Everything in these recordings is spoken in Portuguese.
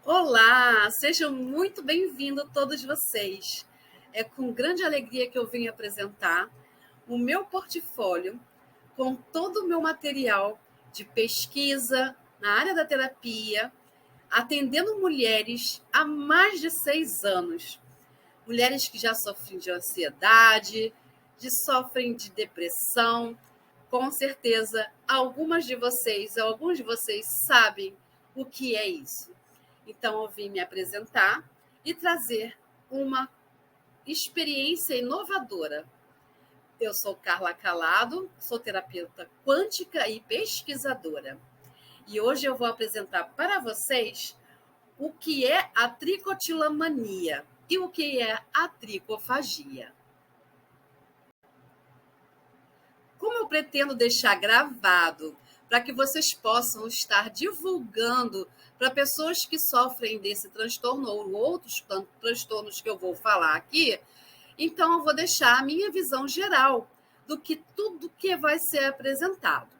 Olá, sejam muito bem-vindos todos vocês. É com grande alegria que eu vim apresentar o meu portfólio com todo o meu material de pesquisa na área da terapia, atendendo mulheres há mais de 6 anos. Mulheres que já sofrem de ansiedade, sofrem de depressão. Com certeza, alguns de vocês sabem o que é isso. Então, eu vim me apresentar e trazer uma experiência inovadora. Eu sou Carla Calado, sou terapeuta quântica e pesquisadora. E hoje eu vou apresentar para vocês o que é a tricotilamania e o que é a tricofagia. Como eu pretendo deixar gravado para que vocês possam estar divulgando para pessoas que sofrem desse transtorno ou outros transtornos que eu vou falar aqui, então eu vou deixar a minha visão geral do que tudo que vai ser apresentado.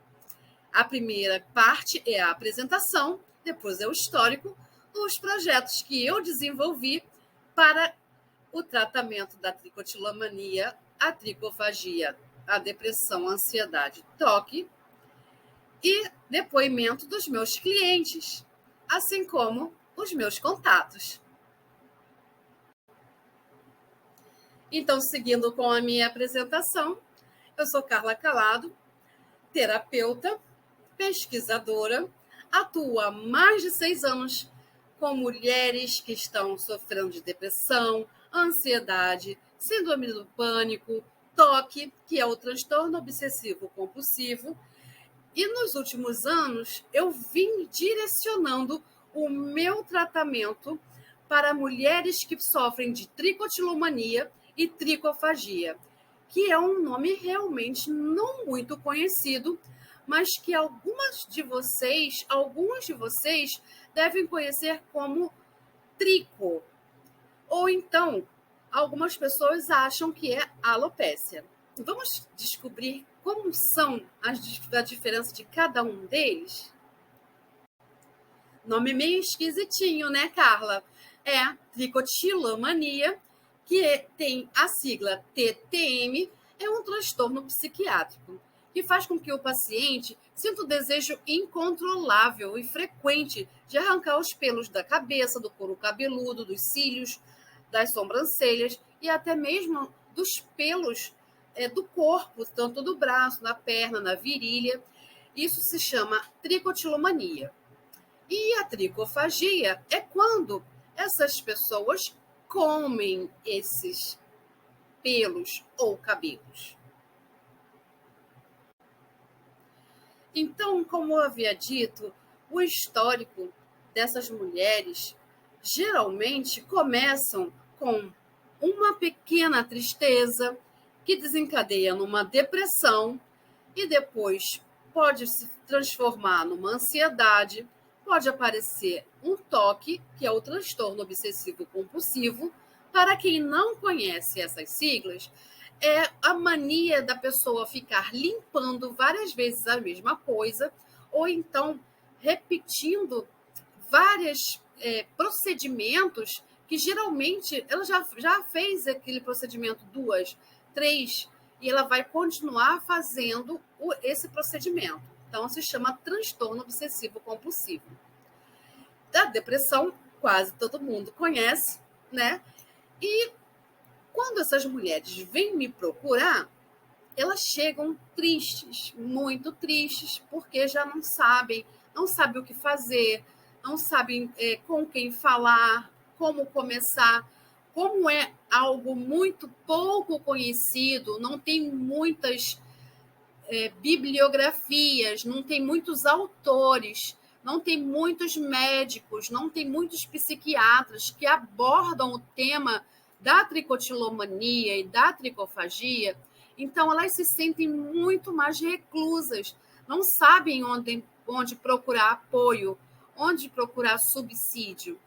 A primeira parte é a apresentação, depois é o histórico, os projetos que eu desenvolvi para o tratamento da tricotilamania, a tricofagia, a depressão, a ansiedade, toque e depoimento dos meus clientes, assim como os meus contatos. Então, seguindo com a minha apresentação, eu sou Carla Calado, terapeuta, pesquisadora, atuo há mais de 6 anos com mulheres que estão sofrendo de depressão, ansiedade, síndrome do pânico, TOC, que é o transtorno obsessivo compulsivo. E nos últimos anos, eu vim direcionando o meu tratamento para mulheres que sofrem de tricotilomania e tricofagia, que é um nome realmente não muito conhecido, mas que alguns de vocês devem conhecer como trico. Ou então, algumas pessoas acham que é alopécia. Vamos descobrir como são a diferença de cada um deles? Nome meio esquisitinho, né, Carla? É tricotilomania, que tem a sigla TTM, é um transtorno psiquiátrico que faz com que o paciente sinta o desejo incontrolável e frequente de arrancar os pelos da cabeça, do couro cabeludo, dos cílios, das sobrancelhas e até mesmo dos pelos do corpo, tanto do braço, na perna, na virilha. Isso se chama tricotilomania. E a tricofagia é quando essas pessoas comem esses pelos ou cabelos. Então, como eu havia dito, o histórico dessas mulheres geralmente começam com uma pequena tristeza que desencadeia numa depressão e depois pode se transformar numa ansiedade, pode aparecer um toque, que é o transtorno obsessivo compulsivo. Para quem não conhece essas siglas, é a mania da pessoa ficar limpando várias vezes a mesma coisa, ou então repetindo vários procedimentos que geralmente ela já fez aquele procedimento 2, 3, e ela vai continuar fazendo esse procedimento. Então, se chama transtorno obsessivo compulsivo. A depressão, quase todo mundo conhece, né? E quando essas mulheres vêm me procurar, elas chegam tristes, muito tristes, porque já não sabem o que fazer, não sabem com quem falar, como começar. Como é algo muito pouco conhecido, não tem muitas bibliografias, não tem muitos autores, não tem muitos médicos, não tem muitos psiquiatras que abordam o tema da tricotilomania e da tricofagia. Então, elas se sentem muito mais reclusas, não sabem onde procurar apoio, onde procurar subsídio.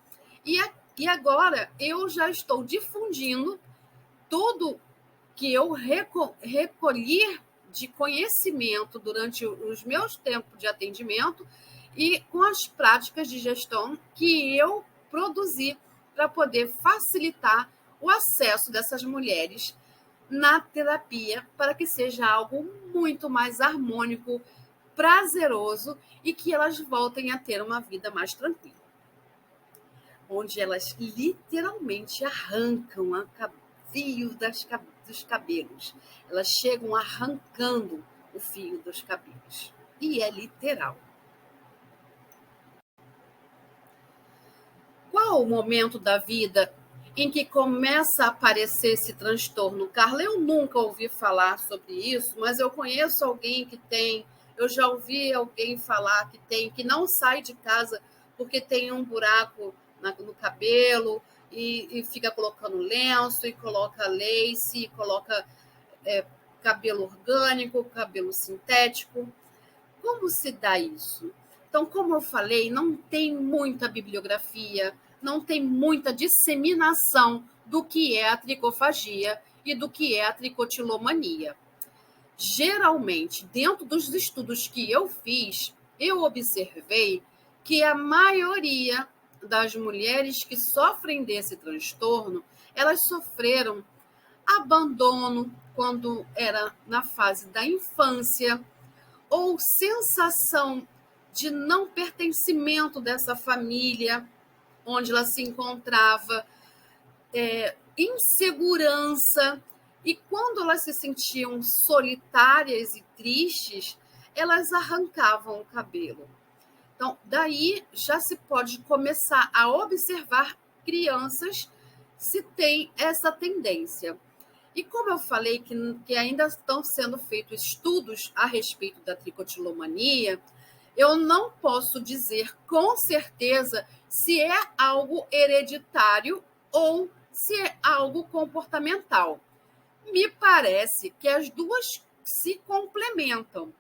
E agora eu já estou difundindo tudo que eu recolhi de conhecimento durante os meus tempos de atendimento e com as práticas de gestão que eu produzir para poder facilitar o acesso dessas mulheres na terapia para que seja algo muito mais harmônico, prazeroso e que elas voltem a ter uma vida mais tranquila. Onde elas literalmente arrancam a fio dos cabelos. Elas chegam arrancando o fio dos cabelos. E é literal. Qual o momento da vida em que começa a aparecer esse transtorno, Carla? Eu nunca ouvi falar sobre isso, mas eu conheço alguém que tem, eu já ouvi alguém falar que tem, que não sai de casa porque tem um buraco no cabelo e fica colocando lenço, e coloca lace, e coloca cabelo orgânico, cabelo sintético. Como se dá isso? Então, como eu falei, não tem muita bibliografia, não tem muita disseminação do que é a tricofagia e do que é a tricotilomania. Geralmente, dentro dos estudos que eu fiz, eu observei que a maioria das mulheres que sofrem desse transtorno, elas sofreram abandono quando era na fase da infância, ou sensação de não pertencimento dessa família onde ela se encontrava, insegurança. E quando elas se sentiam solitárias e tristes, elas arrancavam o cabelo. Então, daí já se pode começar a observar crianças se tem essa tendência. E como eu falei que ainda estão sendo feitos estudos a respeito da tricotilomania, eu não posso dizer com certeza se é algo hereditário ou se é algo comportamental. Me parece que as duas se complementam.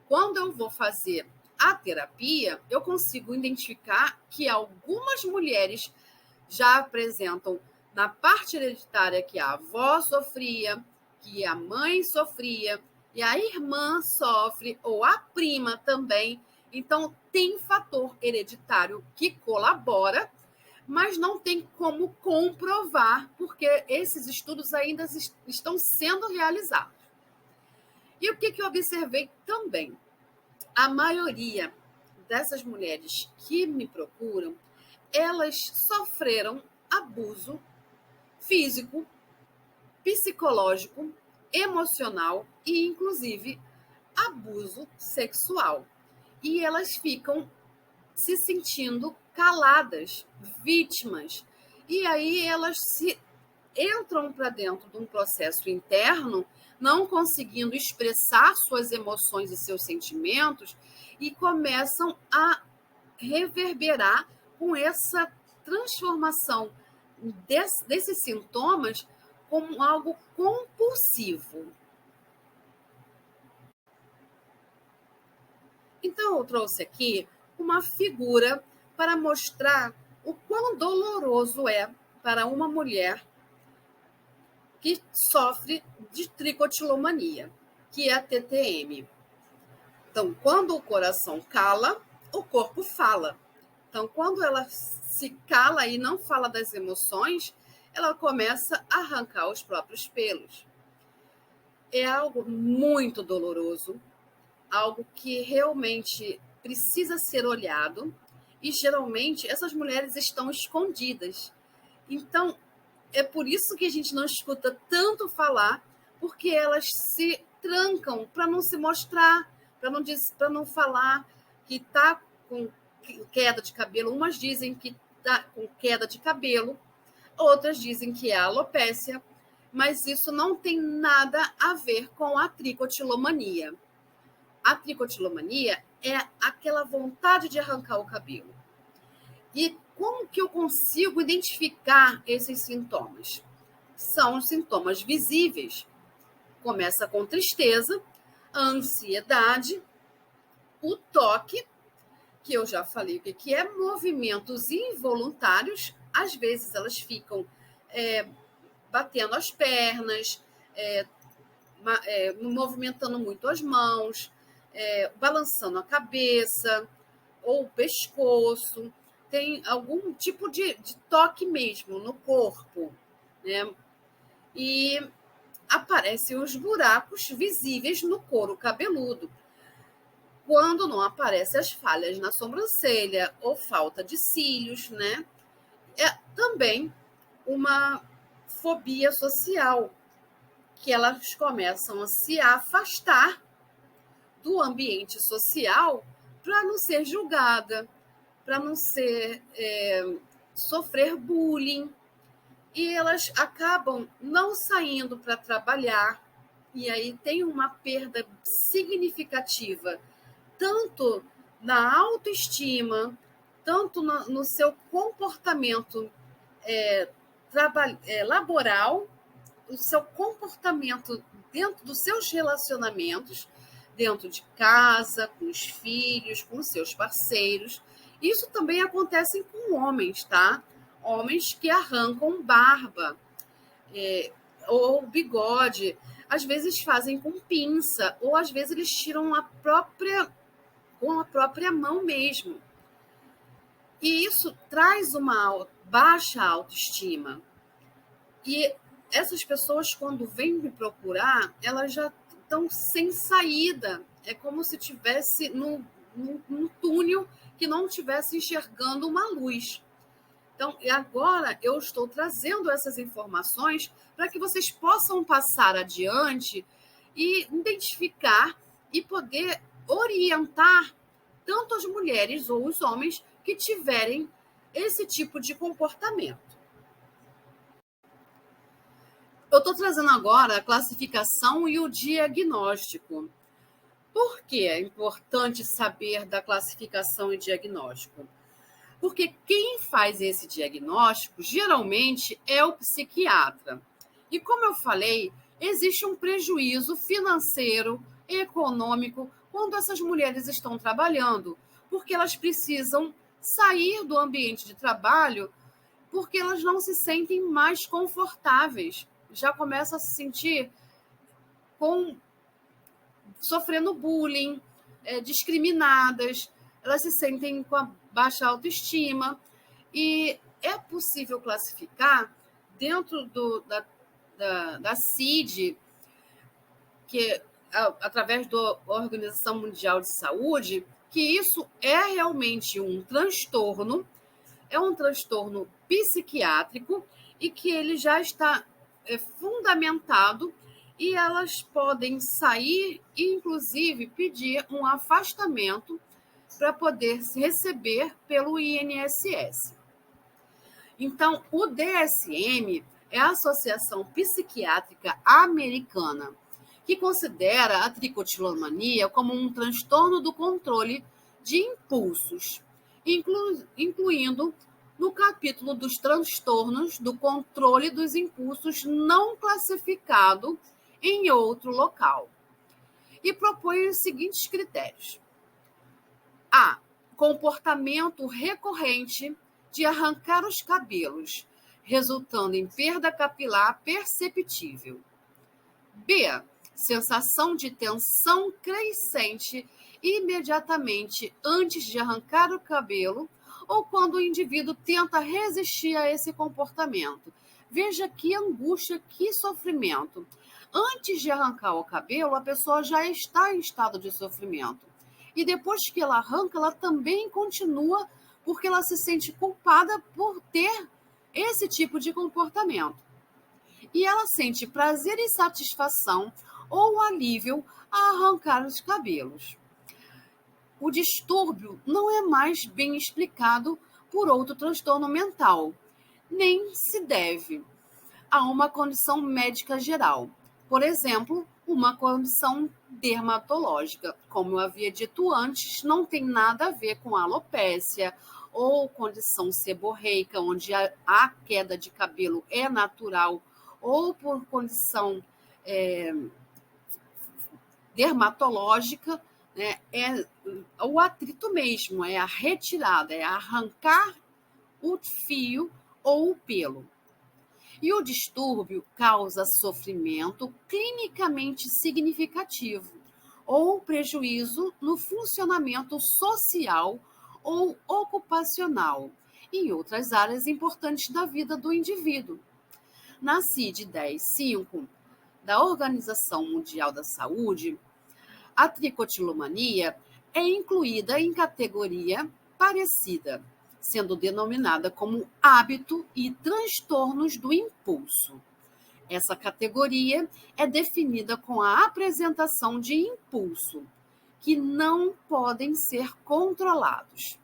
Quando eu vou fazer a terapia, eu consigo identificar que algumas mulheres já apresentam na parte hereditária que a avó sofria, que a mãe sofria, e a irmã sofre, ou a prima também. Então, tem fator hereditário que colabora, mas não tem como comprovar, porque esses estudos ainda estão sendo realizados. E o que eu observei também? A maioria dessas mulheres que me procuram, elas sofreram abuso físico, psicológico, emocional e, inclusive, abuso sexual. E elas ficam se sentindo caladas, vítimas. E aí elas se entram para dentro de um processo interno, não conseguindo expressar suas emoções e seus sentimentos, e começam a reverberar com essa transformação desses sintomas como algo compulsivo. Então, eu trouxe aqui uma figura para mostrar o quão doloroso é para uma mulher que sofre de tricotilomania, que é a TTM. Então, quando o coração cala, o corpo fala. Então, quando ela se cala e não fala das emoções, ela começa a arrancar os próprios pelos. É algo muito doloroso, algo que realmente precisa ser olhado, e geralmente essas mulheres estão escondidas. Então, é por isso que a gente não escuta tanto falar, porque elas se trancam para não se mostrar, para não falar que está com queda de cabelo. Umas dizem que está com queda de cabelo, outras dizem que é alopécia, mas isso não tem nada a ver com a tricotilomania. A tricotilomania é aquela vontade de arrancar o cabelo. E como que eu consigo identificar esses sintomas? São os sintomas visíveis. Começa com tristeza, ansiedade, o toque, que eu já falei o que é, movimentos involuntários. Às vezes elas ficam batendo as pernas, movimentando muito as mãos, balançando a cabeça ou o pescoço, tem algum tipo de toque mesmo no corpo, né? E aparecem os buracos visíveis no couro cabeludo. Quando não aparecem as falhas na sobrancelha ou falta de cílios, né? É também uma fobia social, que elas começam a se afastar do ambiente social para não ser julgada, para não ser sofrer bullying, e elas acabam não saindo para trabalhar, e aí tem uma perda significativa, tanto na autoestima, tanto no seu comportamento laboral, o seu comportamento dentro dos seus relacionamentos, dentro de casa, com os filhos, com os seus parceiros. Isso também acontece com homens, tá? Homens que arrancam barba ou bigode, às vezes fazem com pinça, ou às vezes eles tiram com a própria mão mesmo. E isso traz uma baixa autoestima. E essas pessoas, quando vêm me procurar, elas já estão sem saída. É como se estivesse num túnel que não estivesse enxergando uma luz. Então, e agora eu estou trazendo essas informações para que vocês possam passar adiante e identificar e poder orientar tanto as mulheres ou os homens que tiverem esse tipo de comportamento. Eu estou trazendo agora a classificação e o diagnóstico. Por que é importante saber da classificação e diagnóstico? Porque quem faz esse diagnóstico geralmente é o psiquiatra. E como eu falei, existe um prejuízo financeiro, econômico, quando essas mulheres estão trabalhando, porque elas precisam sair do ambiente de trabalho porque elas não se sentem mais confortáveis. Já começam a se sentir sofrendo bullying, discriminadas, elas se sentem com a baixa autoestima. E é possível classificar dentro da CID, que através da Organização Mundial de Saúde, que isso é realmente é um transtorno psiquiátrico e que ele já está fundamentado e elas podem sair e, inclusive, pedir um afastamento para poder receber pelo INSS. Então, o DSM é a Associação Psiquiátrica Americana, que considera a tricotilomania como um transtorno do controle de impulsos, incluindo no capítulo dos transtornos do controle dos impulsos não classificado em outro local. E propõe os seguintes critérios: A. Comportamento recorrente de arrancar os cabelos, resultando em perda capilar perceptível. B. Sensação de tensão crescente imediatamente antes de arrancar o cabelo ou quando o indivíduo tenta resistir a esse comportamento. Veja que angústia, que sofrimento. Antes de arrancar o cabelo, a pessoa já está em estado de sofrimento. E depois que ela arranca, ela também continua porque ela se sente culpada por ter esse tipo de comportamento. E ela sente prazer e satisfação ou alívio a arrancar os cabelos. O distúrbio não é mais bem explicado por outro transtorno mental, nem se deve a uma condição médica geral. Por exemplo, uma condição dermatológica, como eu havia dito antes, não tem nada a ver com alopécia ou condição seborreica, onde a queda de cabelo é natural, ou por condição dermatológica, né, é o atrito mesmo, é a retirada, é arrancar o fio ou o pelo. E o distúrbio causa sofrimento clinicamente significativo ou prejuízo no funcionamento social ou ocupacional e outras áreas importantes da vida do indivíduo. Na CID 10.5 da Organização Mundial da Saúde, a tricotilomania é incluída em categoria parecida, sendo denominada como hábito e transtornos do impulso. Essa categoria é definida com a apresentação de impulso, que não podem ser controlados.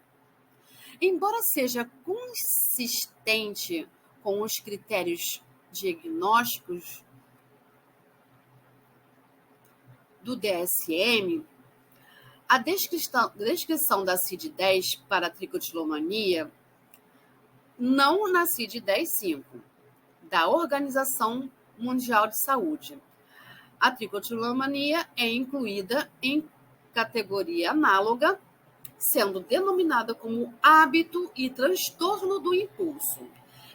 Embora seja consistente com os critérios diagnósticos do DSM, a descrição da CID-10 para a tricotilomania não na CID-10.5 da Organização Mundial de Saúde. A tricotilomania é incluída em categoria análoga, sendo denominada como hábito e transtorno do impulso.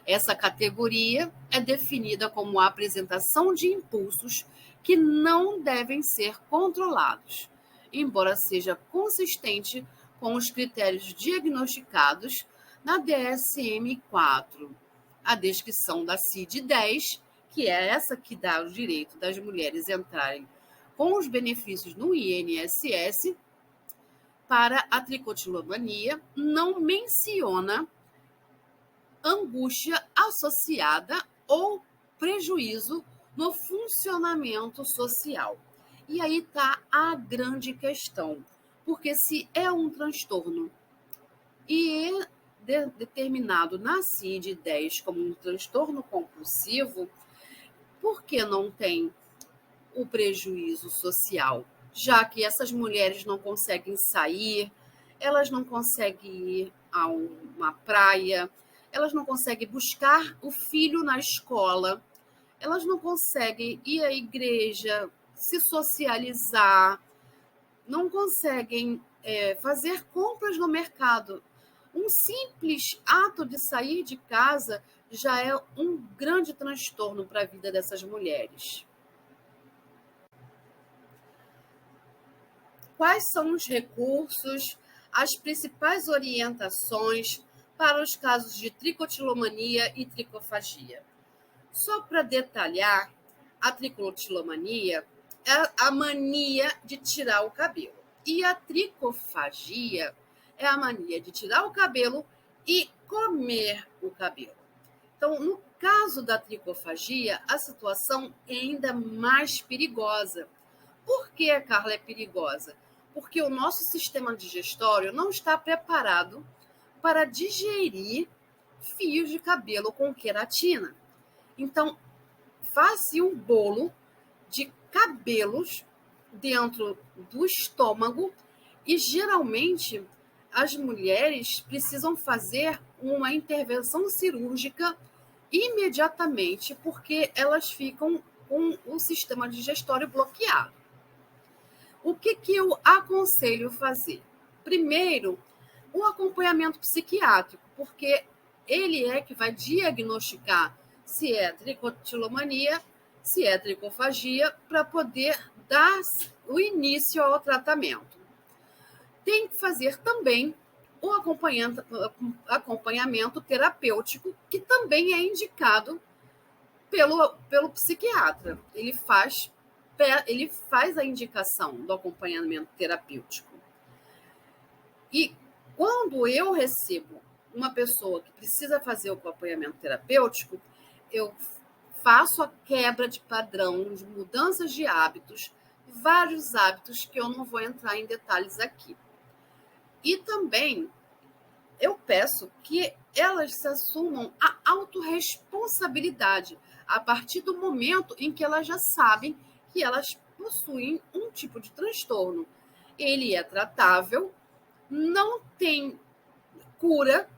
Essa categoria é definida como a apresentação de impulsos que não devem ser controlados, embora seja consistente com os critérios diagnosticados na DSM-4. A descrição da CID-10, que é essa que dá o direito das mulheres entrarem com os benefícios no INSS, para a tricotilomania, não menciona angústia associada ou prejuízo no funcionamento social. E aí está a grande questão, porque se é um transtorno e é determinado na CID-10 como um transtorno compulsivo, por que não tem o prejuízo social? Já que essas mulheres não conseguem sair, elas não conseguem ir a uma praia, elas não conseguem buscar o filho na escola, elas não conseguem ir à igreja, se socializar, não conseguem fazer compras no mercado. Um simples ato de sair de casa já é um grande transtorno para a vida dessas mulheres. Quais são os recursos, as principais orientações para os casos de tricotilomania e tricofagia? Só para detalhar, a tricotilomania é a mania de tirar o cabelo. E a tricofagia é a mania de tirar o cabelo e comer o cabelo. Então, no caso da tricofagia, a situação é ainda mais perigosa. Por que, Carla, é perigosa? Porque o nosso sistema digestório não está preparado para digerir fios de cabelo com queratina. Então, faz-se um bolo de cabelos dentro do estômago e, geralmente, as mulheres precisam fazer uma intervenção cirúrgica imediatamente porque elas ficam com o sistema digestório bloqueado. O que eu aconselho fazer? Primeiro, o acompanhamento psiquiátrico, porque ele é que vai diagnosticar se é tricotilomania, se é tricofagia, para poder dar o início ao tratamento. Tem que fazer também o acompanhamento terapêutico, que também é indicado pelo psiquiatra. Ele faz a indicação do acompanhamento terapêutico. E quando eu recebo uma pessoa que precisa fazer o acompanhamento terapêutico, eu faço a quebra de padrão, de mudanças de hábitos, vários hábitos que eu não vou entrar em detalhes aqui. E também eu peço que elas se assumam a autorresponsabilidade a partir do momento em que elas já sabem que elas possuem um tipo de transtorno. Ele é tratável, não tem cura,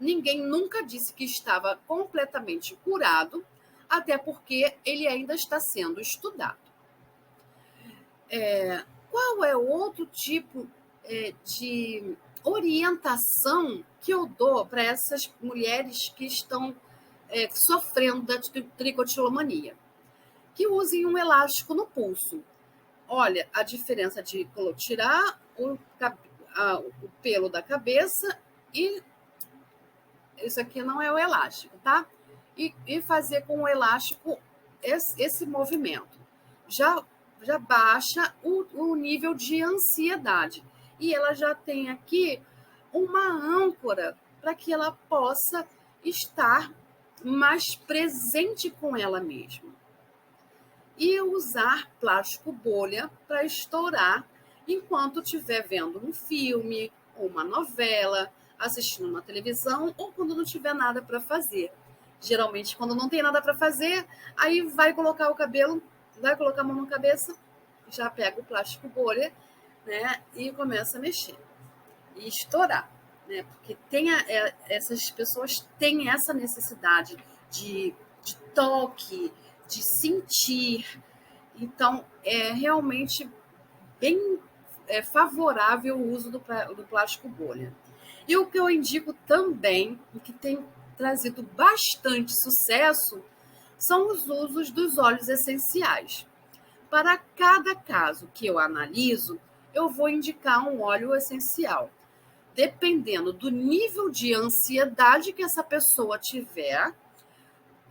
ninguém nunca disse que estava completamente curado, até porque ele ainda está sendo estudado. Qual é o outro tipo de orientação que eu dou para essas mulheres que estão sofrendo da tricotilomania? Que usem um elástico no pulso. Olha, a diferença de tirar o pelo da cabeça e isso aqui não é o elástico, tá? E fazer com o elástico esse movimento. Já baixa o nível de ansiedade. E ela já tem aqui uma âncora para que ela possa estar mais presente com ela mesma. E usar plástico bolha para estourar enquanto estiver vendo um filme, ou uma novela, assistindo uma televisão, ou quando não tiver nada para fazer. Geralmente, quando não tem nada para fazer, aí vai colocar o cabelo, vai colocar a mão na cabeça, já pega o plástico bolha, né, e começa a mexer e estourar, né? Porque essas pessoas têm essa necessidade de toque, de sentir. Então, é realmente bem favorável o uso do plástico bolha. E o que eu indico também, e que tem trazido bastante sucesso, são os usos dos óleos essenciais. Para cada caso que eu analiso, eu vou indicar um óleo essencial. Dependendo do nível de ansiedade que essa pessoa tiver,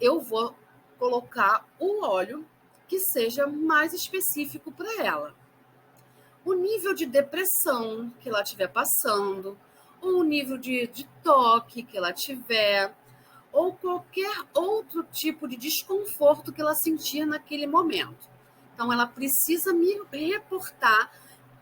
eu vou colocar o óleo que seja mais específico para ela. O nível de depressão que ela estiver passando, ou o nível de toque que ela tiver, ou qualquer outro tipo de desconforto que ela sentir naquele momento. Então, ela precisa me reportar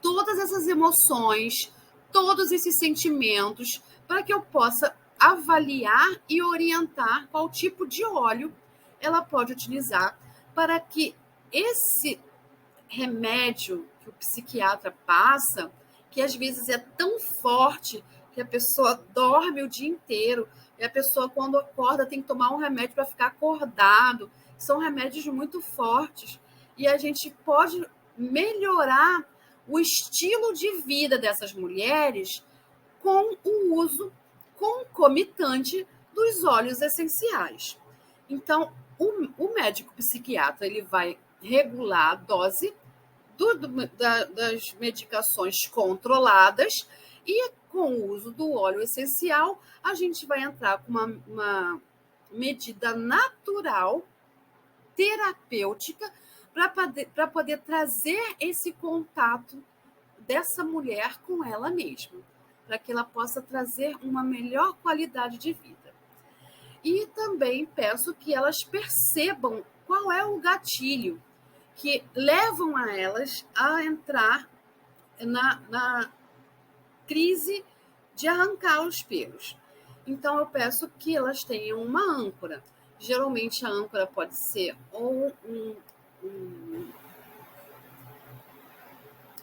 todas essas emoções, todos esses sentimentos, para que eu possa avaliar e orientar qual tipo de óleo ela pode utilizar para que esse remédio que o psiquiatra passa, que às vezes é tão forte que a pessoa dorme o dia inteiro e a pessoa, quando acorda, tem que tomar um remédio para ficar acordado. São remédios muito fortes e a gente pode melhorar o estilo de vida dessas mulheres com o uso concomitante dos óleos essenciais. Então, o médico psiquiatra ele vai regular a dose das medicações controladas e com o uso do óleo essencial, a gente vai entrar com uma medida natural, terapêutica, para poder trazer esse contato dessa mulher com ela mesma, para que ela possa trazer uma melhor qualidade de vida. E também peço que elas percebam qual é o gatilho que levam a elas a entrar na crise de arrancar os pelos. Então, eu peço que elas tenham uma âncora. Geralmente, a âncora pode ser ou um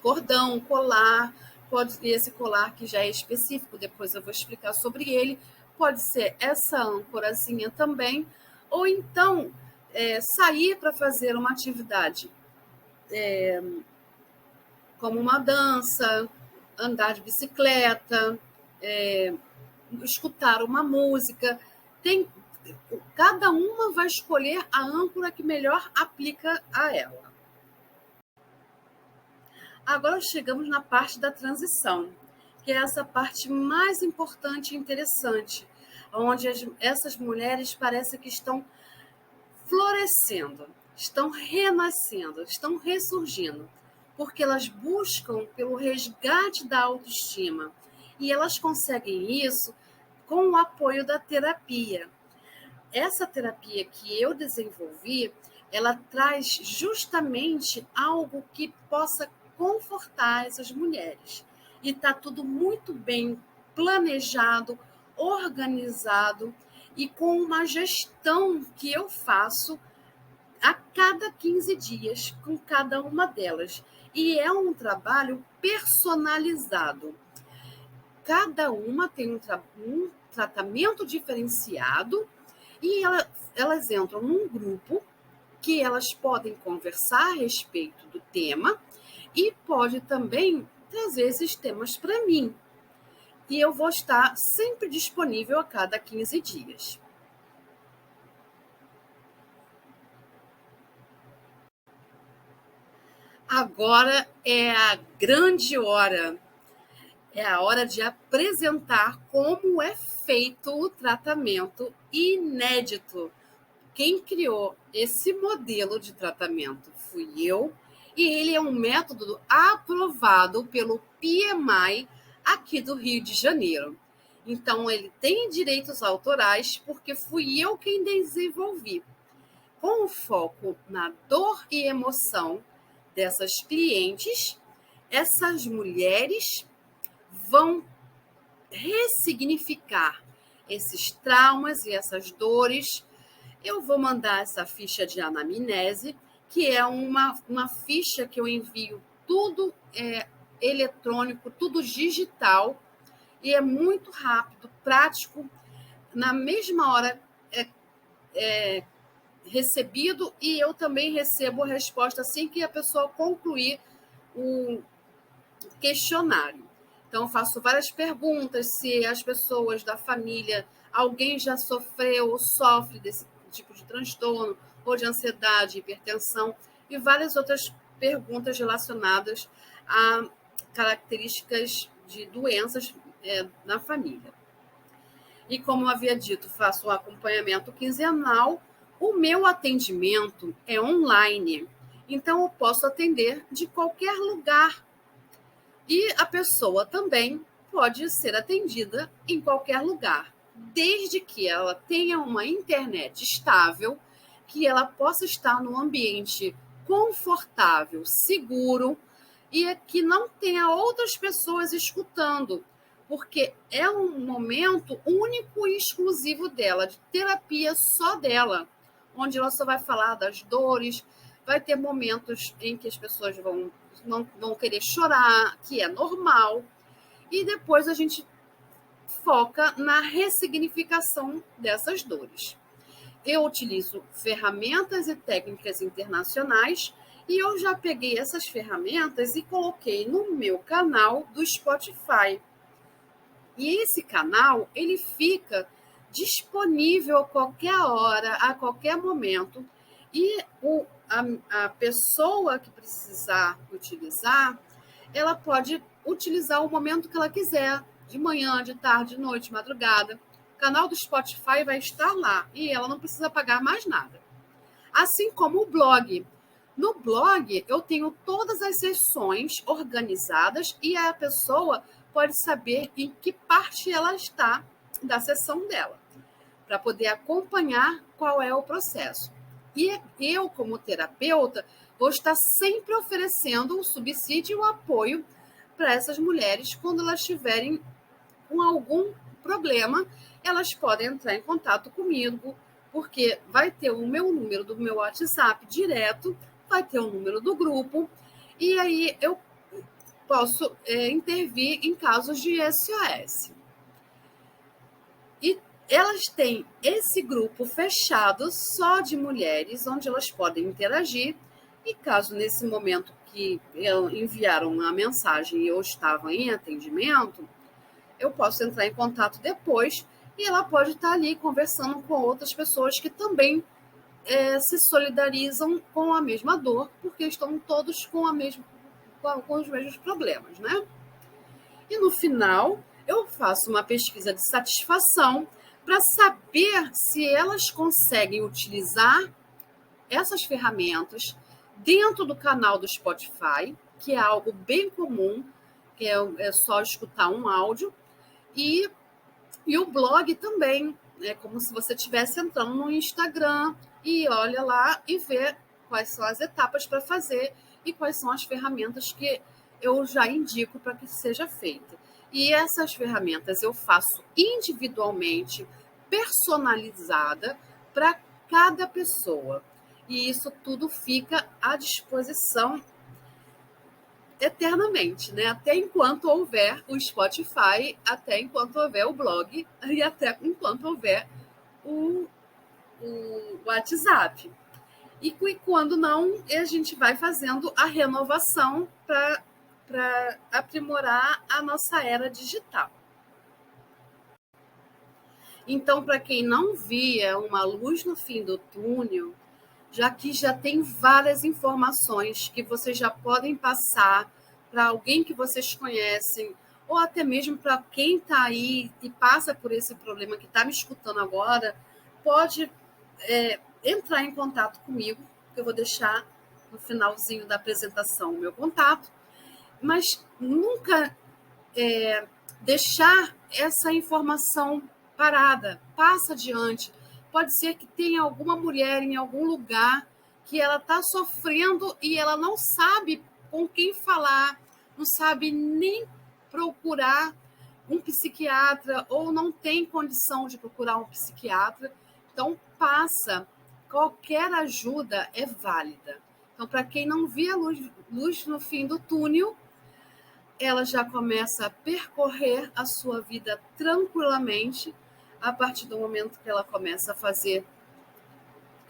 cordão, um colar, pode ser esse colar que já é específico, depois eu vou explicar sobre ele, pode ser essa âncorazinha também, ou então sair para fazer uma atividade como uma dança, andar de bicicleta, escutar uma música. Cada uma vai escolher a âncora que melhor aplica a ela. Agora chegamos na parte da transição, que é essa parte mais importante e interessante, onde essas mulheres parecem que estão florescendo, estão renascendo, estão ressurgindo, porque elas buscam pelo resgate da autoestima e elas conseguem isso com o apoio da terapia. Essa terapia que eu desenvolvi, ela traz justamente algo que possa confortar essas mulheres. E está tudo muito bem planejado, organizado e com uma gestão que eu faço a cada 15 dias com cada uma delas. E é um trabalho personalizado. Cada uma tem um tratamento diferenciado e elas entram num grupo que elas podem conversar a respeito do tema e pode também trazer esses temas para mim. E eu vou estar sempre disponível a cada 15 dias. Agora é a grande hora. É a hora de apresentar como é feito o tratamento inédito. Quem criou esse modelo de tratamento fui eu, e ele é um método aprovado pelo PMI aqui do Rio de Janeiro. Então, ele tem direitos autorais porque fui eu quem desenvolvi, com o foco na dor e emoção dessas clientes. Essas mulheres vão ressignificar esses traumas e essas dores. Eu vou mandar essa ficha de anamnese, que é uma ficha que eu envio tudo eletrônico, tudo digital, e é muito rápido, prático. Na mesma hora é recebido, e eu também recebo a resposta assim que a pessoa concluir o questionário. Então, eu faço várias perguntas se as pessoas da família, alguém já sofreu ou sofre desse tipo de transtorno, ou de ansiedade, hipertensão, e várias outras perguntas relacionadas a características de doenças na família. E como eu havia dito, faço um acompanhamento quinzenal. O meu atendimento é online, então eu posso atender de qualquer lugar. E a pessoa também pode ser atendida em qualquer lugar, desde que ela tenha uma internet estável, que ela possa estar num ambiente confortável, seguro, e que não tenha outras pessoas escutando, porque é um momento único e exclusivo dela, de terapia só dela, onde ela só vai falar das dores. Vai ter momentos em que as pessoas não vão querer chorar, que é normal, e depois a gente foca na ressignificação dessas dores. Eu utilizo ferramentas e técnicas internacionais, e eu já peguei essas ferramentas e coloquei no meu canal do Spotify. E esse canal, ele fica disponível a qualquer hora, a qualquer momento. E a pessoa que precisar utilizar, ela pode utilizar o momento que ela quiser, de manhã, de tarde, de noite, de madrugada. O canal do Spotify vai estar lá e ela não precisa pagar mais nada. Assim como o blog. No blog, eu tenho todas as sessões organizadas e a pessoa pode saber em que parte ela está da sessão dela, para poder acompanhar qual é o processo. E eu, como terapeuta, vou estar sempre oferecendo o subsídio e o apoio para essas mulheres quando elas tiverem com algum problema. Elas podem entrar em contato comigo, porque vai ter o meu número do meu WhatsApp direto, vai ter o número do grupo, e aí eu posso intervir em casos de SOS. E elas têm esse grupo fechado só de mulheres, onde elas podem interagir, e caso nesse momento que enviaram a mensagem e eu estava em atendimento, eu posso entrar em contato depois e ela pode estar ali conversando com outras pessoas que também se solidarizam com a mesma dor, porque estão todos com os mesmos problemas, né? E no final, eu faço uma pesquisa de satisfação para saber se elas conseguem utilizar essas ferramentas dentro do canal do Spotify, que é algo bem comum, que é só escutar um áudio, e o blog também. É como se você estivesse entrando no Instagram e olha lá e vê quais são as etapas para fazer e quais são as ferramentas que eu já indico para que seja feita. E essas ferramentas eu faço individualmente, personalizada para cada pessoa. E isso tudo fica à disposição eternamente, né? Até enquanto houver o Spotify, até enquanto houver o blog e até enquanto houver o WhatsApp. E quando não, a gente vai fazendo a renovação para aprimorar a nossa era digital. Então, para quem não via uma luz no fim do túnel, já que já tem várias informações que vocês já podem passar para alguém que vocês conhecem, ou até mesmo para quem está aí e passa por esse problema, que está me escutando agora, pode entrar em contato comigo, que eu vou deixar no finalzinho da apresentação o meu contato, mas nunca deixar essa informação parada, passa adiante. Pode ser que tenha alguma mulher em algum lugar que ela está sofrendo e ela não sabe com quem falar, não sabe nem procurar um psiquiatra ou não tem condição de procurar um psiquiatra. Então, passa. Qualquer ajuda é válida. Então, para quem não vê a luz no fim do túnel, ela já começa a percorrer a sua vida tranquilamente a partir do momento que ela começa a fazer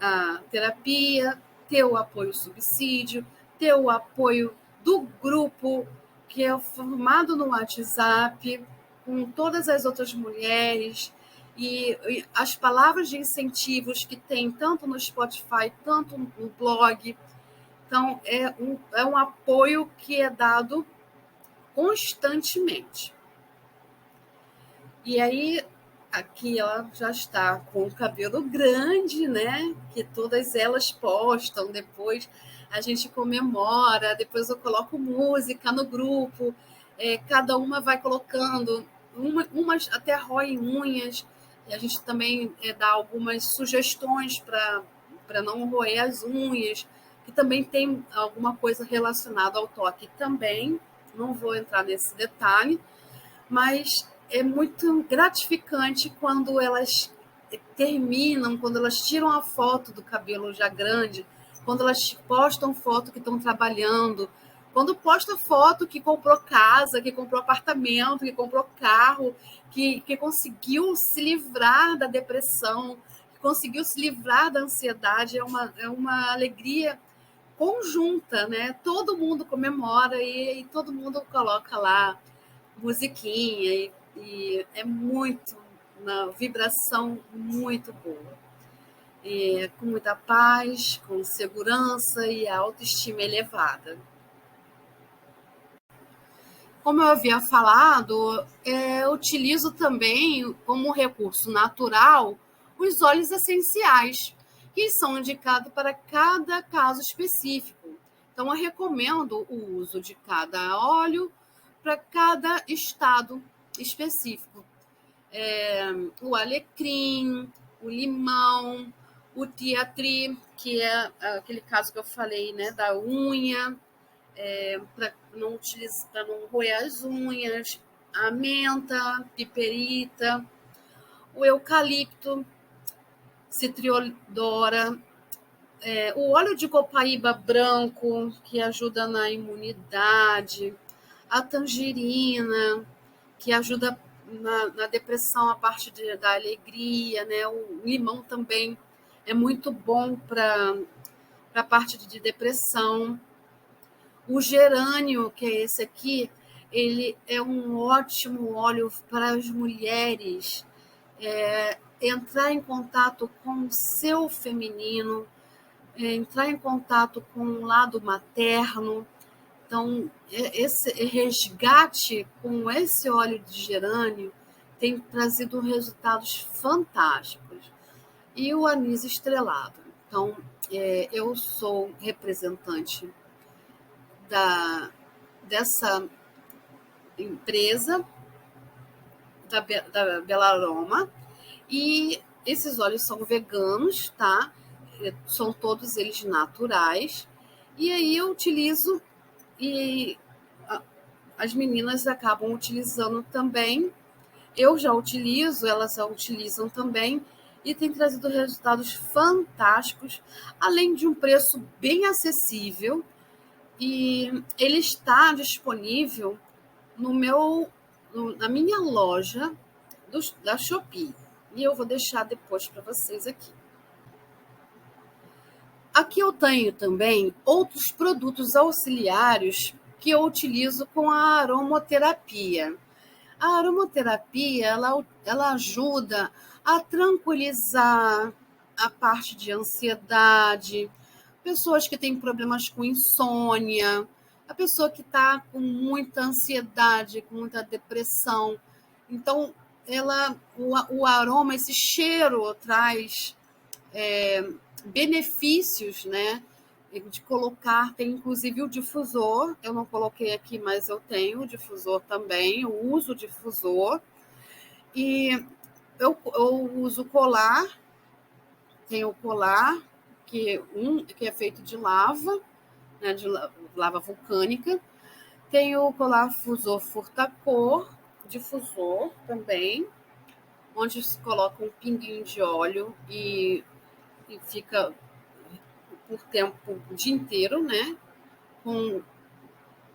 a terapia, ter o apoio subsídio, ter o apoio do grupo que é formado no WhatsApp, com todas as outras mulheres, e as palavras de incentivos que tem tanto no Spotify, tanto no blog. Então, é um apoio que é dado constantemente. E aí, aqui ela já está com o cabelo grande, né? Que todas elas postam, depois a gente comemora, depois eu coloco música no grupo, cada uma vai colocando, umas até roem unhas, e a gente também dá algumas sugestões para não roer as unhas, que também tem alguma coisa relacionada ao toque também. Não vou entrar nesse detalhe, mas é muito gratificante quando elas terminam, quando elas tiram a foto do cabelo já grande, quando elas postam foto que estão trabalhando, quando posta foto que comprou casa, que comprou apartamento, que comprou carro, que conseguiu se livrar da depressão, que conseguiu se livrar da ansiedade. É uma alegria conjunta, né? Todo mundo comemora e todo mundo coloca lá musiquinha e é muito uma vibração muito boa. Com muita paz, com segurança e autoestima elevada. Como eu havia falado, eu utilizo também como recurso natural os óleos essenciais, que são indicados para cada caso específico. Então, eu recomendo o uso de cada óleo para cada estado específico. O alecrim, o limão, o tea tree, que é aquele caso que eu falei, né, da unha, para não roer as unhas, a menta, piperita, o eucalipto, citriodora, o óleo de copaíba branco, que ajuda na imunidade, a tangerina, que ajuda na depressão, a parte da alegria, né? O limão também é muito bom para a parte de depressão. O gerânio, que é esse aqui, ele é um ótimo óleo para as mulheres entrar em contato com o seu feminino, entrar em contato com o lado materno. Então, esse resgate com esse óleo de gerânio tem trazido resultados fantásticos. E o anis estrelado. Então, eu sou representante dessa empresa, da Belaroma, e esses óleos são veganos, tá? São todos eles naturais. E aí eu utilizo e as meninas acabam utilizando também. Eu já utilizo, elas já utilizam também e tem trazido resultados fantásticos, além de um preço bem acessível. E ele está disponível na minha loja da Shopee. E eu vou deixar depois para vocês aqui. Aqui eu tenho também outros produtos auxiliares que eu utilizo com a aromaterapia. A aromaterapia, ela ajuda a tranquilizar a parte de ansiedade, pessoas que têm problemas com insônia, a pessoa que está com muita ansiedade, com muita depressão. Então, o aroma, esse cheiro traz benefícios, né? De colocar, tem inclusive o difusor, eu não coloquei aqui, mas eu tenho o difusor também, eu uso o difusor, e eu uso colar, tem o colar, que é feito de lava, né, de lava vulcânica, tem o colar fusor furtacor, difusor também, onde se coloca um pinguinho de óleo e fica por tempo, o dia inteiro, né? Com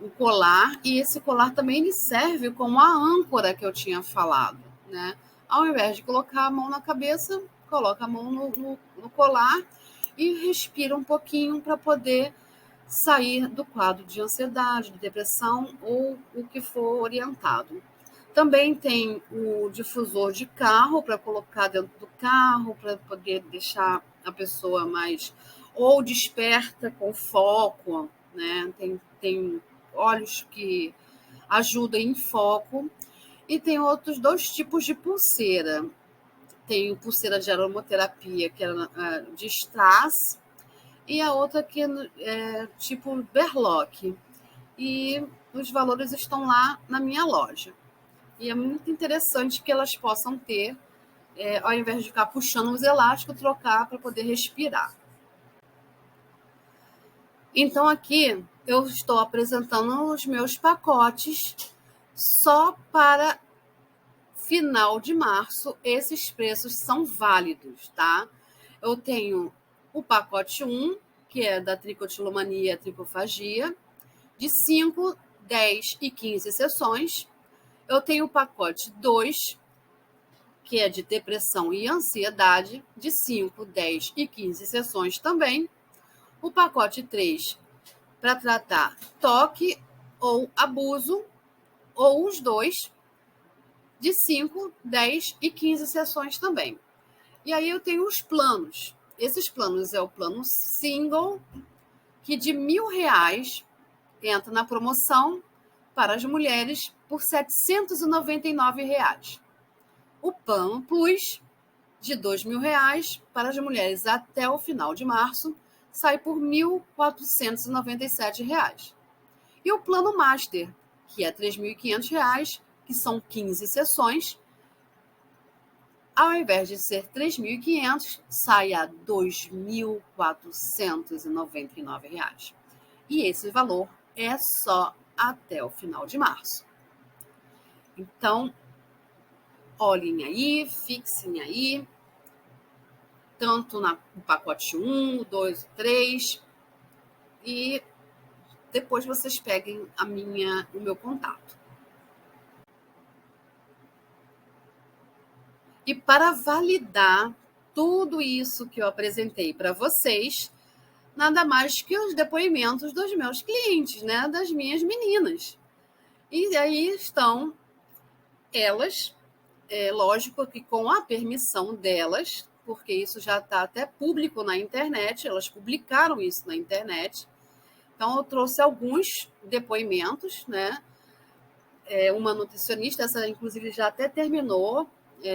o colar, e esse colar também ele serve como a âncora que eu tinha falado, né? Ao invés de colocar a mão na cabeça, coloca a mão no colar e respira um pouquinho para poder sair do quadro de ansiedade, de depressão ou o que for orientado. Também tem o difusor de carro para colocar dentro do carro, para poder deixar a pessoa mais ou desperta com foco, né? Tem óleos que ajudam em foco. E tem outros dois tipos de pulseira. Tem pulseira de aromaterapia, que é de strass, e a outra que é tipo berlock. E os valores estão lá na minha loja. E é muito interessante que elas possam ter, ao invés de ficar puxando os elásticos, trocar para poder respirar. Então, aqui eu estou apresentando os meus pacotes só para final de março. Esses preços são válidos, tá? Eu tenho o pacote 1, que é da tricotilomania, tricofagia, de 5, 10 e 15 sessões. Eu tenho o pacote 2, que é de depressão e ansiedade, de 5, 10 e 15 sessões também. O pacote 3, para tratar toque ou abuso, ou os dois, de 5, 10 e 15 sessões também. E aí eu tenho os planos. Esses planos é o plano single, que de R$ 1.000 entra na promoção para as mulheres por R$ 799. O plano Plus, de R$ 2.000 para as mulheres até o final de março, sai por R$ 1.497. E o plano Master, que é R$ 3.500, que são 15 sessões, ao invés de ser R$ 3.500, sai a R$ 2.499. E esse valor é só até o final de março. Então, olhem aí, fixem aí, tanto no pacote 1, 2, 3, e depois vocês peguem o meu contato. E para validar tudo isso que eu apresentei para vocês, nada mais que os depoimentos dos meus clientes, né, das minhas meninas. E aí estão elas, lógico que com a permissão delas, porque isso já está até público na internet, elas publicaram isso na internet. Então, eu trouxe alguns depoimentos, né? Uma nutricionista, essa inclusive já até terminou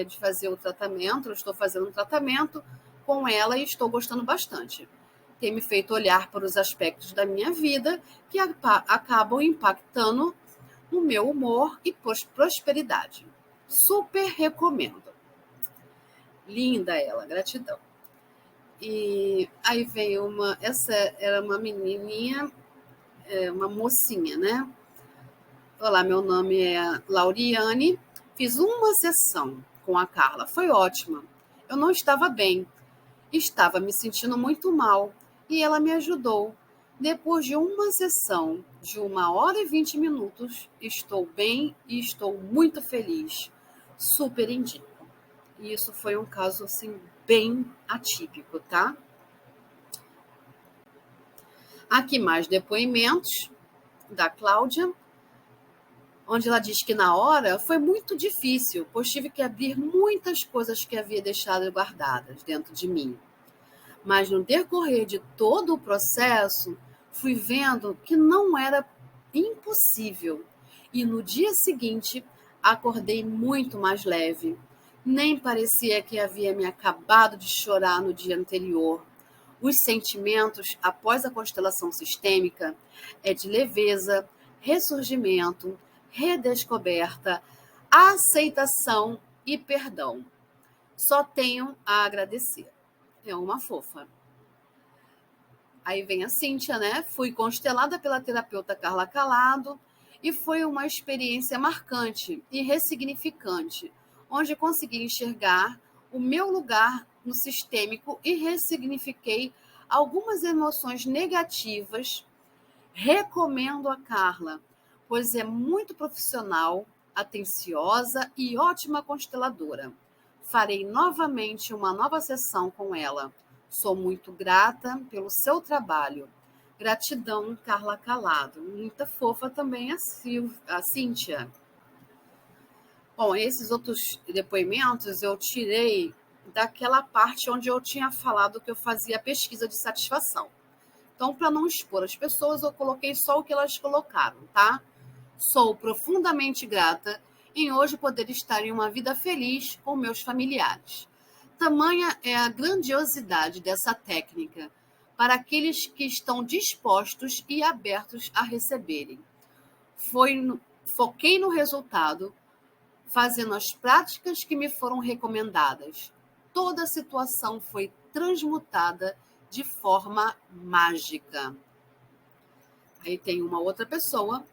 de fazer o tratamento, eu estou fazendo um tratamento com ela e estou gostando bastante. Tem me feito olhar para os aspectos da minha vida que acabam impactando no meu humor e prosperidade. Super recomendo. Linda ela, gratidão. E aí veio essa era uma menininha, uma mocinha, né? Olá, meu nome é Lauriane. Fiz uma sessão com a Carla, foi ótima. Eu não estava bem, estava me sentindo muito mal e ela me ajudou. Depois de uma sessão de 1h20, estou bem e estou muito feliz. Super indico. E isso foi um caso assim bem atípico, tá? Aqui mais depoimentos da Cláudia, onde ela diz que na hora foi muito difícil, pois tive que abrir muitas coisas que havia deixado guardadas dentro de mim. Mas no decorrer de todo o processo, fui vendo que não era impossível. E no dia seguinte, acordei muito mais leve. Nem parecia que havia me acabado de chorar no dia anterior. Os sentimentos após a constelação sistêmica é de leveza, ressurgimento, redescoberta, aceitação e perdão. Só tenho a agradecer. É uma fofa. Aí vem a Cíntia, né? Fui constelada pela terapeuta Carla Calado e foi uma experiência marcante e ressignificante, onde consegui enxergar o meu lugar no sistêmico e ressignifiquei algumas emoções negativas. Recomendo a Carla, pois é muito profissional, atenciosa e ótima consteladora. Farei novamente uma nova sessão com ela. Sou muito grata pelo seu trabalho. Gratidão, Carla Calado. Muita fofa também a Cíntia. Bom, esses outros depoimentos eu tirei daquela parte onde eu tinha falado que eu fazia pesquisa de satisfação. Então, para não expor as pessoas, eu coloquei só o que elas colocaram, tá? Sou profundamente grata em hoje poder estar em uma vida feliz com meus familiares. Tamanha é a grandiosidade dessa técnica para aqueles que estão dispostos e abertos a receberem. Foquei no resultado, fazendo as práticas que me foram recomendadas. Toda a situação foi transmutada de forma mágica. Aí tem uma outra pessoa,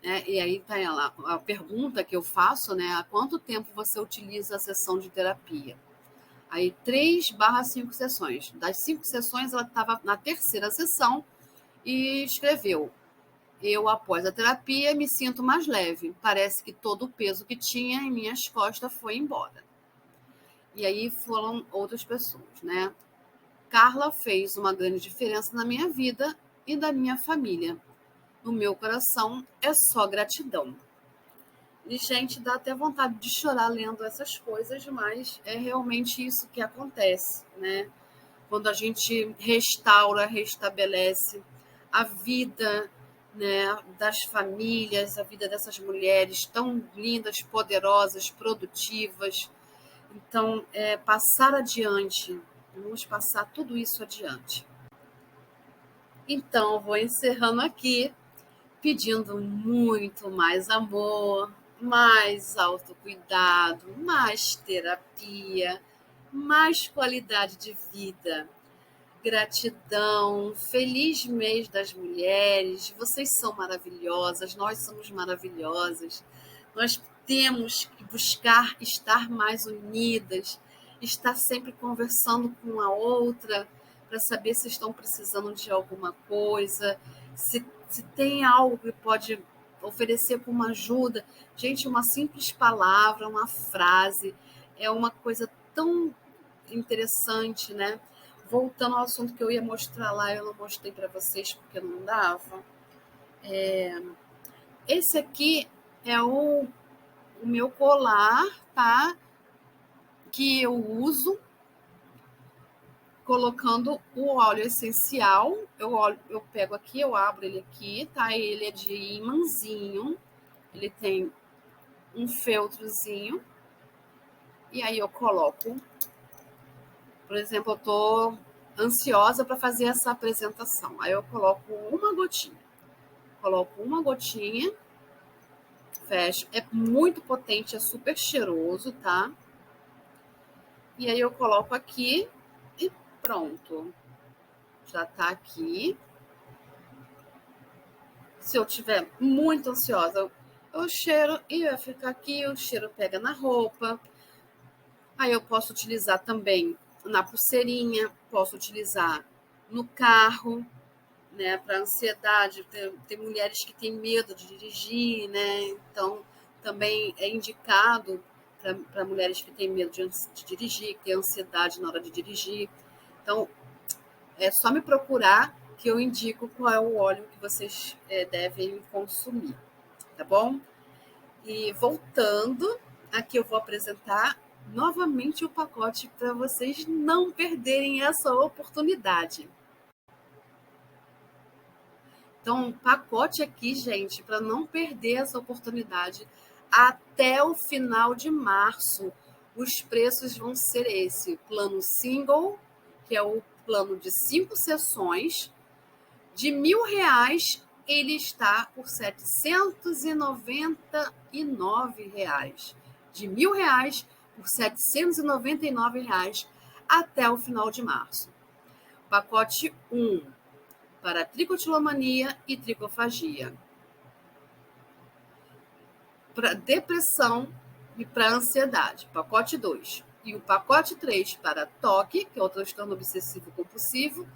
né? E aí tá ela, a pergunta que eu faço, né? Há quanto tempo você utiliza a sessão de terapia? Aí 3/5 sessões. Das 5 sessões, ela estava na terceira sessão e escreveu: eu, após a terapia, me sinto mais leve. Parece que todo o peso que tinha em minhas costas foi embora. E aí foram outras pessoas, né? Carla fez uma grande diferença na minha vida e da minha família. No meu coração é só gratidão. E, gente, dá até vontade de chorar lendo essas coisas, mas é realmente isso que acontece, né? Quando a gente restaura, restabelece a vida, né, das famílias, a vida dessas mulheres tão lindas, poderosas, produtivas. Então, passar adiante, vamos passar tudo isso adiante. Então, vou encerrando aqui, pedindo muito mais amor, mais autocuidado, mais terapia, mais qualidade de vida. Gratidão, feliz mês das mulheres. Vocês são maravilhosas, nós somos maravilhosas. Nós temos que buscar estar mais unidas, estar sempre conversando com uma outra para saber se estão precisando de alguma coisa, se tem algo que pode oferecer como ajuda. Gente, uma simples palavra, uma frase, é uma coisa tão interessante, né? Voltando ao assunto que eu ia mostrar lá, eu não mostrei para vocês porque não dava. Esse aqui é o meu colar, tá? Que eu uso colocando o óleo essencial. Eu pego aqui, eu abro ele aqui, tá? Ele é de imãzinho. Ele tem um feltrozinho. E aí eu coloco. Por exemplo, eu tô ansiosa para fazer essa apresentação. Aí eu coloco uma gotinha. Coloco uma gotinha, fecho. É muito potente, é super cheiroso, tá? E aí eu coloco aqui e pronto. Já tá aqui. Se eu tiver muito ansiosa, eu cheiro e vai ficar aqui, o cheiro pega na roupa. Aí eu posso utilizar também na pulseirinha, posso utilizar no carro, né, para ansiedade. Tem mulheres que têm medo de dirigir, né? Então também é indicado para mulheres que têm medo de dirigir, que têm ansiedade na hora de dirigir. Então é só me procurar que eu indico qual é o óleo que vocês devem consumir, tá bom? E voltando, aqui eu vou apresentar novamente o pacote para vocês não perderem essa oportunidade. Então, pacote aqui, gente, para não perder essa oportunidade, até o final de março, os preços vão ser esse: plano single, que é o plano de 5 sessões, de R$ 1.000, ele está por R$ 799. De R$ 1.000 por R$ 799 até o final de março. Pacote 1, para tricotilomania e tricofagia. Para depressão e para ansiedade. Pacote 2. E o pacote 3 para toque, que é o transtorno obsessivo compulsivo,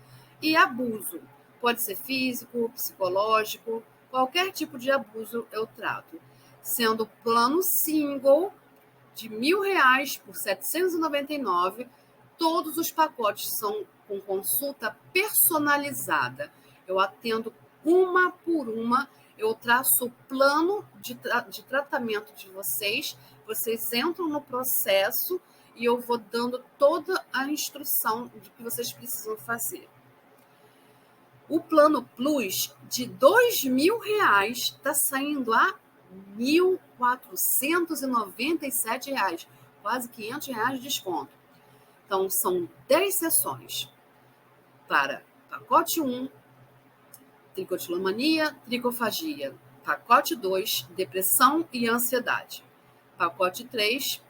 e abuso. Pode ser físico, psicológico, qualquer tipo de abuso eu trato. Sendo plano single de R$ 1.000 por R$ 799, todos os pacotes são com consulta personalizada. Eu atendo uma por uma, eu traço o plano de tratamento de vocês, vocês entram no processo e eu vou dando toda a instrução de que vocês precisam fazer. O plano Plus de R$ 2.000 está saindo a R$ 1.497, quase R$ 500 de desconto. Então, são 10 sessões para pacote 1, tricotilomania, tricofagia. Pacote 2, depressão e ansiedade. Pacote 3,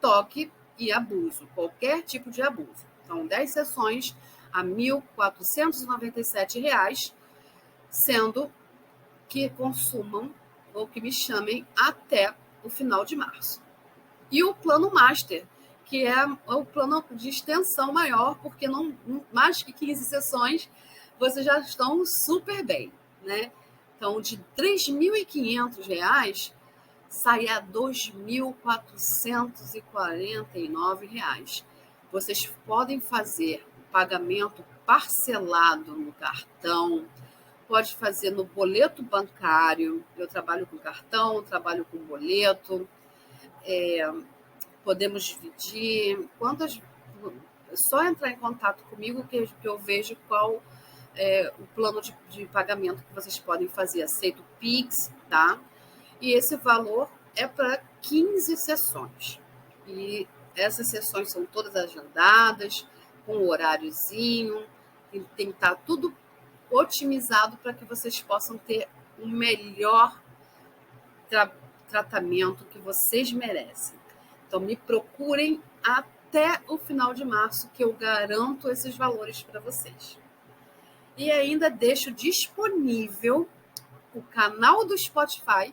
toque e abuso, qualquer tipo de abuso. Então, 10 sessões a R$ 1.497, sendo que consumam ou que me chamem até o final de março. E o plano Master, que é o plano de extensão maior, porque não mais que 15 sessões vocês já estão super bem, né? Então, de R$ 3.500 sai a R$ 2.449. Vocês podem fazer pagamento parcelado no cartão, pode fazer no boleto bancário. Eu trabalho com cartão, trabalho com boleto. Podemos dividir. É só entrar em contato comigo que eu vejo qual é o plano de pagamento que vocês podem fazer. Aceito Pix, tá? E esse valor é para 15 sessões. E essas sessões são todas agendadas, com um horáriozinho, tem que estar tudo otimizado para que vocês possam ter o melhor tratamento que vocês merecem. Então, me procurem até o final de março, que eu garanto esses valores para vocês. E ainda deixo disponível o canal do Spotify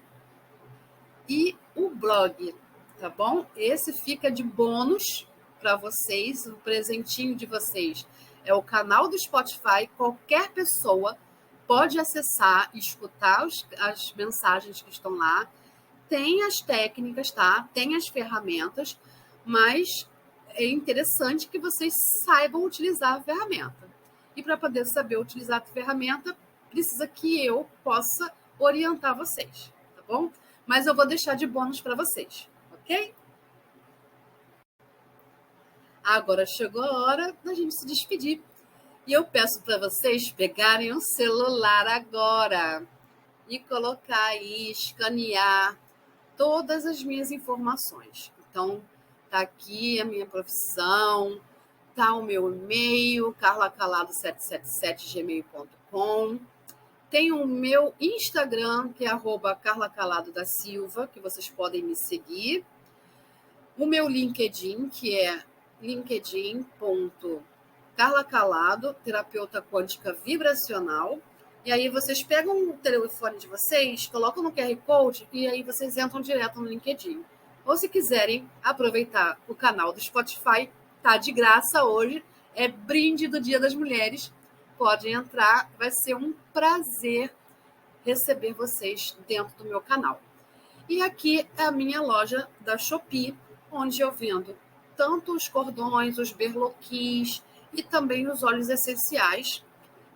e o blog, tá bom? Esse fica de bônus para vocês, o presentinho de vocês é o canal do Spotify. Qualquer pessoa pode acessar e escutar as mensagens que estão lá. Tem as técnicas, tá? Tem as ferramentas, mas é interessante que vocês saibam utilizar a ferramenta. E para poder saber utilizar a ferramenta, precisa que eu possa orientar vocês, tá bom? Mas eu vou deixar de bônus para vocês, ok? Agora chegou a hora da gente se despedir. E eu peço para vocês pegarem o celular agora e colocar aí, escanear todas as minhas informações. Então, tá aqui a minha profissão, tá o meu e-mail, carlacalado777gmail.com. Tem o meu Instagram, que é @carlacaladodasilva, que vocês podem me seguir. O meu LinkedIn, que é linkedin.Carla Calado, terapeuta quântica vibracional. E aí vocês pegam o telefone de vocês, colocam no QR Code e aí vocês entram direto no LinkedIn. Ou se quiserem aproveitar o canal do Spotify, tá de graça hoje, é brinde do Dia das Mulheres. Podem entrar, vai ser um prazer receber vocês dentro do meu canal. E aqui é a minha loja da Shopee, onde eu vendo tanto os cordões, os berloquis e também os óleos essenciais.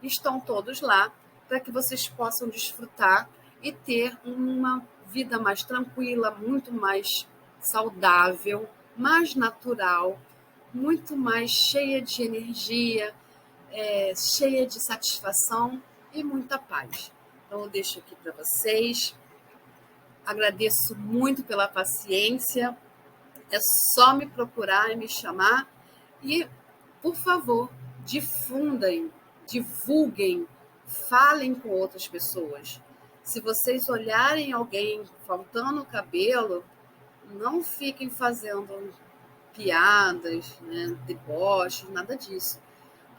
Estão todos lá para que vocês possam desfrutar e ter uma vida mais tranquila, muito mais saudável, mais natural, muito mais cheia de energia, cheia de satisfação e muita paz. Então, eu deixo aqui para vocês. Agradeço muito pela paciência. É só me procurar e me chamar. E, por favor, divulguem, falem com outras pessoas. Se vocês olharem alguém faltando cabelo, não fiquem fazendo piadas, né, deboches, nada disso.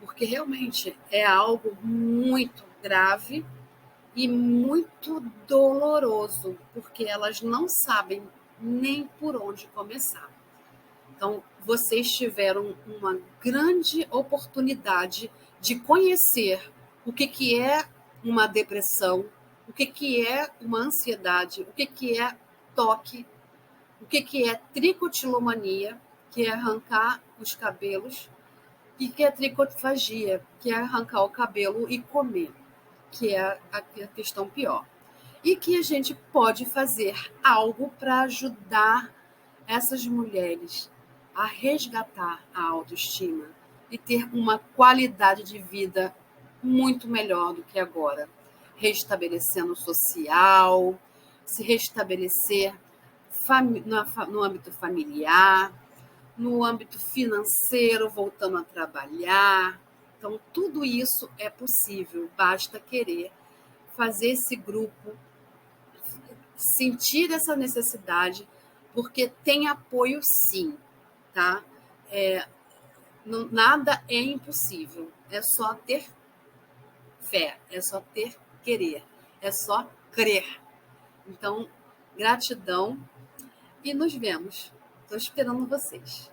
Porque realmente é algo muito grave e muito doloroso, porque elas não sabem nem por onde começar. Então, vocês tiveram uma grande oportunidade de conhecer o que é uma depressão, o que é uma ansiedade, o que é toque, o que é tricotilomania, que é arrancar os cabelos, e que é tricofagia, que é arrancar o cabelo e comer, que é a questão pior. E que a gente pode fazer algo para ajudar essas mulheres a resgatar a autoestima e ter uma qualidade de vida muito melhor do que agora, restabelecendo o social, se restabelecer no âmbito familiar, no âmbito financeiro, voltando a trabalhar. Então, tudo isso é possível, basta querer fazer esse grupo sentir essa necessidade, porque tem apoio sim, tá? Nada é impossível, é só ter fé, é só ter querer, é só crer. Então, gratidão e nos vemos. Estou esperando vocês.